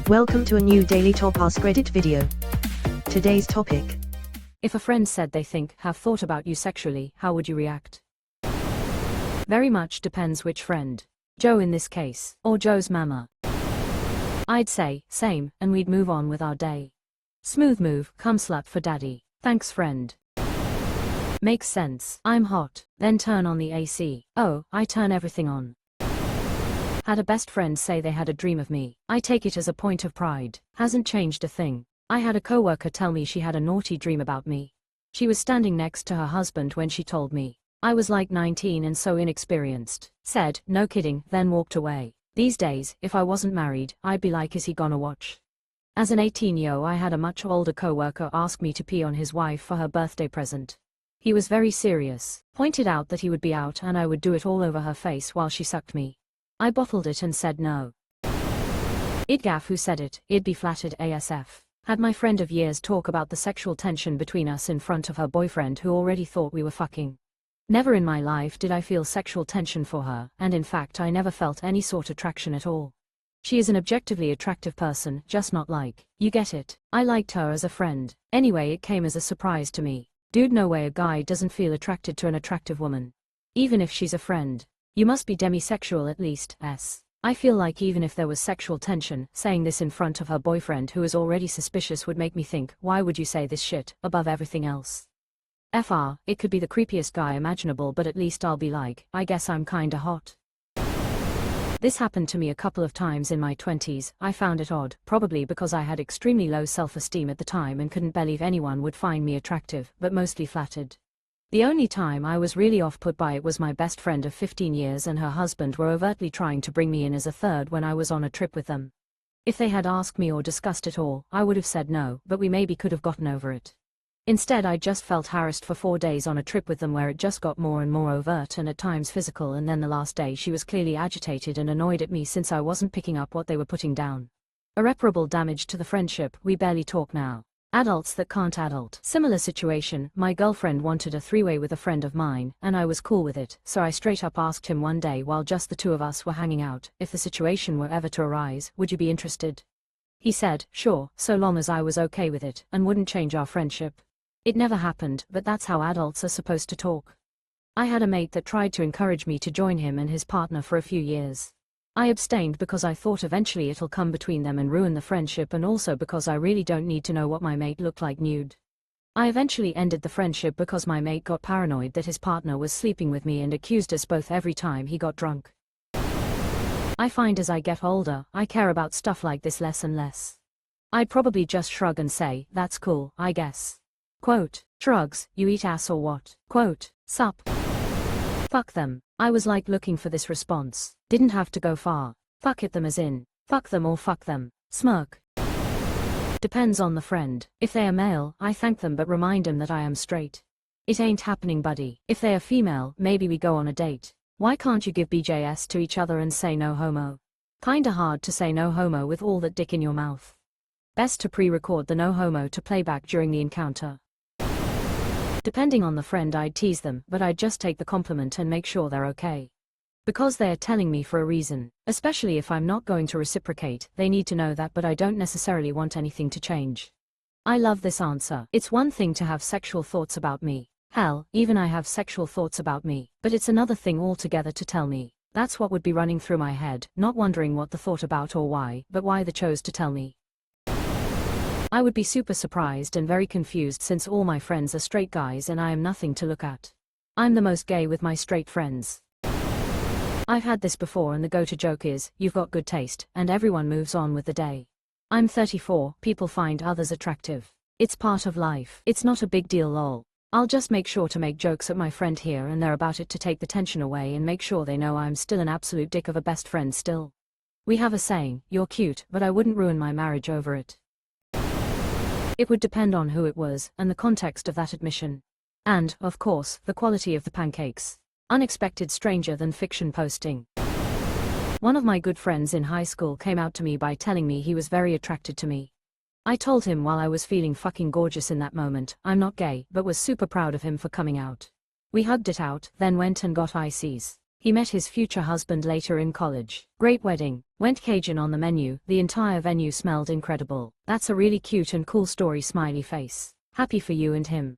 Welcome to a new Daily Top AskReddit video. Today's topic. If a friend said they have thought about you sexually, how would you react? Very much depends which friend. Joe in this case, or Joe's mama. I'd say, same, and we'd move on with our day. Smooth move, come slut for daddy. Thanks friend. Makes sense. I'm hot. Then turn on the AC. Oh, I turn everything on. Had a best friend say they had a dream of me. I take it as a point of pride. Hasn't changed a thing. I had a coworker tell me she had a naughty dream about me. She was standing next to her husband when she told me. I was like 19 and so inexperienced. Said, no kidding, then walked away. These days, if I wasn't married, I'd be like, is he gonna watch? As an 18-year-old, I had a much older coworker ask me to pee on his wife for her birthday present. He was very serious, pointed out that he would be out and I would do it all over her face while she sucked me. I bottled it and said no. I'd gaff who said it, it'd be flattered ASF. Had my friend of years talk about the sexual tension between us in front of her boyfriend who already thought we were fucking. Never in my life did I feel sexual tension for her, and in fact I never felt any sort of attraction at all. She is an objectively attractive person, just not like, you get it. I liked her as a friend. Anyway, it came as a surprise to me. Dude, no way a guy doesn't feel attracted to an attractive woman. Even if she's a friend. You must be demisexual at least, I feel like even if there was sexual tension, saying this in front of her boyfriend who is already suspicious would make me think, why would you say this shit, above everything else? It could be the creepiest guy imaginable, but at least I'll be like, I guess I'm kinda hot. This happened to me a couple of times in my 20s, I found it odd, probably because I had extremely low self-esteem at the time and couldn't believe anyone would find me attractive, but mostly flattered. The only time I was really off-put by it was my best friend of 15 years and her husband were overtly trying to bring me in as a third when I was on a trip with them. If they had asked me or discussed it all, I would have said no, but we maybe could have gotten over it. Instead, I just felt harassed for 4 days on a trip with them where it just got more and more overt and at times physical, and then the last day she was clearly agitated and annoyed at me since I wasn't picking up what they were putting down. Irreparable damage to the friendship, we barely talk now. Adults that can't adult. Similar situation, my girlfriend wanted a three-way with a friend of mine, and I was cool with it, so I straight up asked him one day while just the two of us were hanging out, if the situation were ever to arise, would you be interested? He said, sure, so long as I was okay with it, and wouldn't change our friendship. It never happened, but that's how adults are supposed to talk. I had a mate that tried to encourage me to join him and his partner for a few years. I abstained because I thought eventually it'll come between them and ruin the friendship, and also because I really don't need to know what my mate looked like nude. I eventually ended the friendship because my mate got paranoid that his partner was sleeping with me and accused us both every time he got drunk. I find as I get older, I care about stuff like this less and less. I'd probably just shrug and say, that's cool, I guess. Quote, shrugs, you eat ass or what? Quote, sup. Fuck them. I was like looking for this response. Didn't have to go far. Fuck it them as in, fuck them or fuck them. Smirk. Depends on the friend. If they are male, I thank them but remind them that I am straight. It ain't happening buddy. If they are female, maybe we go on a date. Why can't you give BJS to each other and say no homo? Kinda hard to say no homo with all that dick in your mouth. Best to pre-record the no homo to playback during the encounter. Depending on the friend, I'd tease them, but I'd just take the compliment and make sure they're okay. Because they are telling me for a reason, especially if I'm not going to reciprocate, they need to know that, but I don't necessarily want anything to change. I love this answer. It's one thing to have sexual thoughts about me. Hell, even I have sexual thoughts about me, but it's another thing altogether to tell me. That's what would be running through my head, not wondering what the thought about or why, but why they chose to tell me. I would be super surprised and very confused since all my friends are straight guys and I am nothing to look at. I'm the most gay with my straight friends. I've had this before and the go-to joke is, you've got good taste, and everyone moves on with the day. I'm 34, people find others attractive. It's part of life. It's not a big deal lol. I'll just make sure to make jokes at my friend here and there about it to take the tension away and make sure they know I'm still an absolute dick of a best friend still. We have a saying, you're cute, but I wouldn't ruin my marriage over it. It would depend on who it was, and the context of that admission. And, of course, the quality of the pancakes. Unexpected stranger than fiction posting. One of my good friends in high school came out to me by telling me he was very attracted to me. I told him while I was feeling fucking gorgeous in that moment, I'm not gay, but was super proud of him for coming out. We hugged it out, then went and got ices. He met his future husband later in college. Great wedding. Went Cajun on the menu, the entire venue smelled incredible. That's a really cute and cool story, smiley face. Happy for you and him.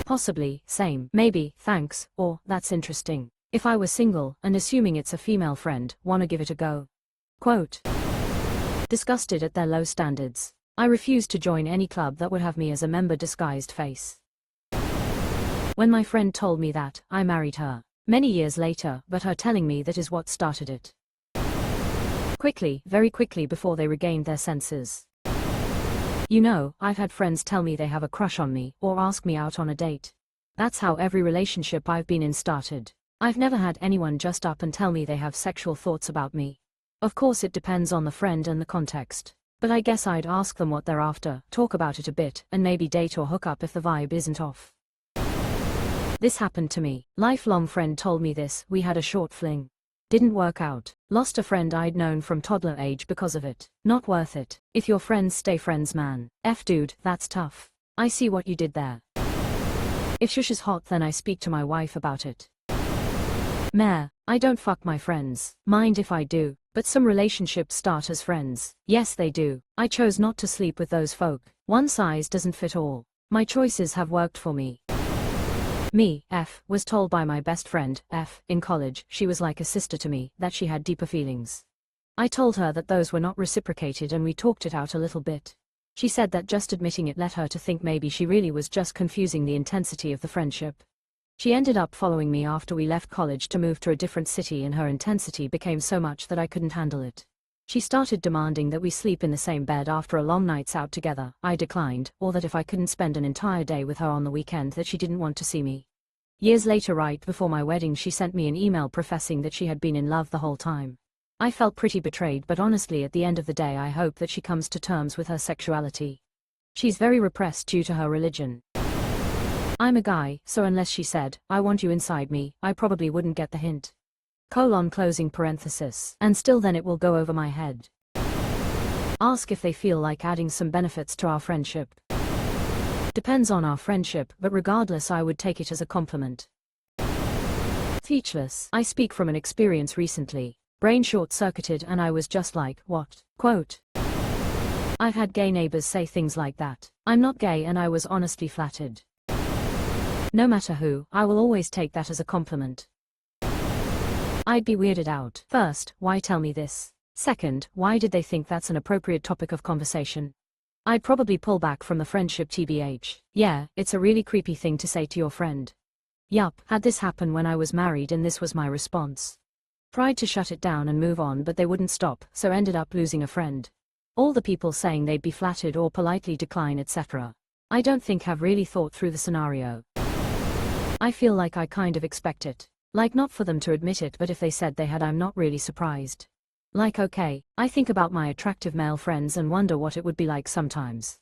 Possibly, same, maybe, thanks, or, that's interesting. If I were single, and assuming it's a female friend, wanna give it a go. Quote. Disgusted at their low standards. I refused to join any club that would have me as a member disguised face. When my friend told me that, I married her. Many years later, but her telling me that is what started it. Quickly, very quickly before they regained their senses. You know, I've had friends tell me they have a crush on me, or ask me out on a date. That's how every relationship I've been in started. I've never had anyone just up and tell me they have sexual thoughts about me. Of course it depends on the friend and the context. But I guess I'd ask them what they're after, talk about it a bit, and maybe date or hook up if the vibe isn't off. This happened to me. Lifelong friend told me this, we had a short fling. Didn't work out. Lost a friend I'd known from toddler age because of it. Not worth it. If you're friends, stay friends, man. Dude, that's tough. I see what you did there. If shush is hot, then I speak to my wife about it. Meh, I don't fuck my friends. Mind if I do, but some relationships start as friends. Yes, they do. I chose not to sleep with those folk. One size doesn't fit all. My choices have worked for me. Me, was told by my best friend, in college, she was like a sister to me, that she had deeper feelings. I told her that those were not reciprocated and we talked it out a little bit. She said that just admitting it led her to think maybe she really was just confusing the intensity of the friendship. She ended up following me after we left college to move to a different city, and her intensity became so much that I couldn't handle it. She started demanding that we sleep in the same bed after a long nights out together. I declined, or that if I couldn't spend an entire day with her on the weekend that she didn't want to see me. Years later, right before my wedding, she sent me an email professing that she had been in love the whole time. I felt pretty betrayed, but honestly at the end of the day I hope that she comes to terms with her sexuality. She's very repressed due to her religion. I'm a guy, so unless she said, I want you inside me, I probably wouldn't get the hint. Closing parenthesis. And still then it will go over my head. Ask if they feel like adding some benefits to our friendship. Depends on our friendship, but regardless I would take it as a compliment. Speechless. I speak from an experience recently. Brain short-circuited and I was just like, what? Quote. I've had gay neighbors say things like that. I'm not gay and I was honestly flattered. No matter who, I will always take that as a compliment. I'd be weirded out. First, why tell me this? Second, why did they think that's an appropriate topic of conversation? I'd probably pull back from the friendship tbh. Yeah, it's a really creepy thing to say to your friend. Yup, had this happen when I was married and this was my response. Tried to shut it down and move on, but they wouldn't stop, so ended up losing a friend. All the people saying they'd be flattered or politely decline, etc. I don't think have really thought through the scenario. I feel like I kind of expect it. Like not for them to admit it, but if they said they had, I'm not really surprised. Like okay, I think about my attractive male friends and wonder what it would be like sometimes.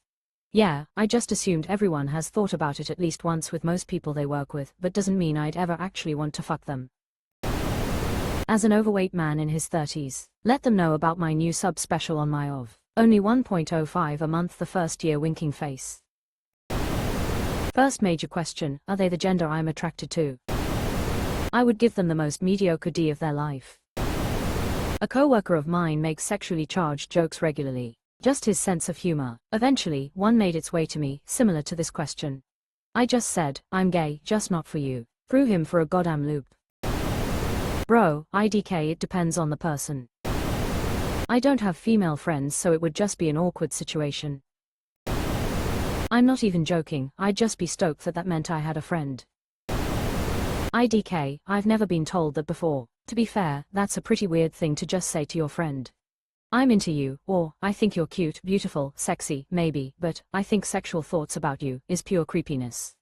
Yeah, I just assumed everyone has thought about it at least once with most people they work with, but doesn't mean I'd ever actually want to fuck them. As an overweight man in his 30s, let them know about my new sub special on my only 1.05 a month the first year winking face. First major question, are they the gender I'm attracted to? I would give them the most mediocre D of their life. A coworker of mine makes sexually charged jokes regularly. Just his sense of humor. Eventually, one made its way to me, similar to this question. I just said, I'm gay, just not for you. Threw him for a goddamn loop. Bro, IDK, it depends on the person. I don't have female friends, so it would just be an awkward situation. I'm not even joking, I'd just be stoked that meant I had a friend. IDK, I've never been told that before. To be fair, that's a pretty weird thing to just say to your friend. I'm into you, or, I think you're cute, beautiful, sexy, maybe, but, I think sexual thoughts about you, is pure creepiness.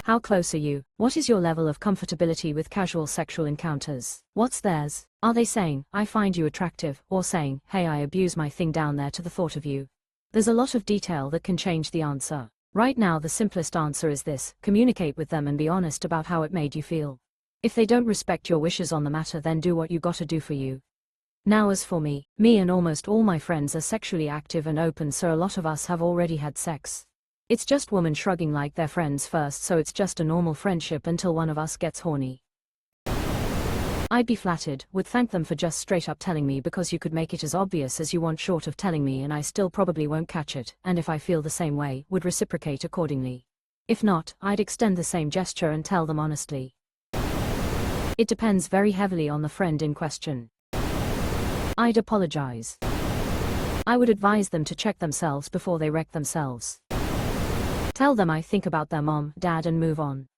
How close are you? What is your level of comfortability with casual sexual encounters? What's theirs? Are they saying, I find you attractive, or saying, hey, I abuse my thing down there to the thought of you? There's a lot of detail that can change the answer. Right now the simplest answer is this, communicate with them and be honest about how it made you feel. If they don't respect your wishes on the matter, then do what you gotta do for you. Now as for me and almost all my friends are sexually active and open, so a lot of us have already had sex. It's just women shrugging like they're friends first, so it's just a normal friendship until one of us gets horny. I'd be flattered, would thank them for just straight up telling me because you could make it as obvious as you want short of telling me and I still probably won't catch it, and if I feel the same way, would reciprocate accordingly. If not, I'd extend the same gesture and tell them honestly. It depends very heavily on the friend in question. I'd apologize. I would advise them to check themselves before they wreck themselves. Tell them I think about their mom, dad and move on.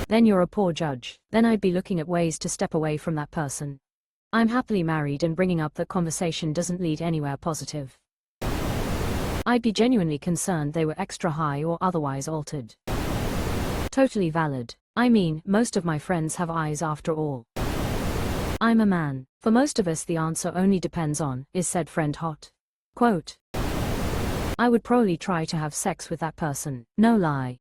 Then you're a poor judge. Then I'd be looking at ways to step away from that person. I'm happily married and bringing up that conversation doesn't lead anywhere positive. I'd be genuinely concerned they were extra high or otherwise altered. Totally valid. I mean, most of my friends have eyes after all. I'm a man. For most of us the answer only depends on, is said friend hot? Quote. I would probably try to have sex with that person. No lie.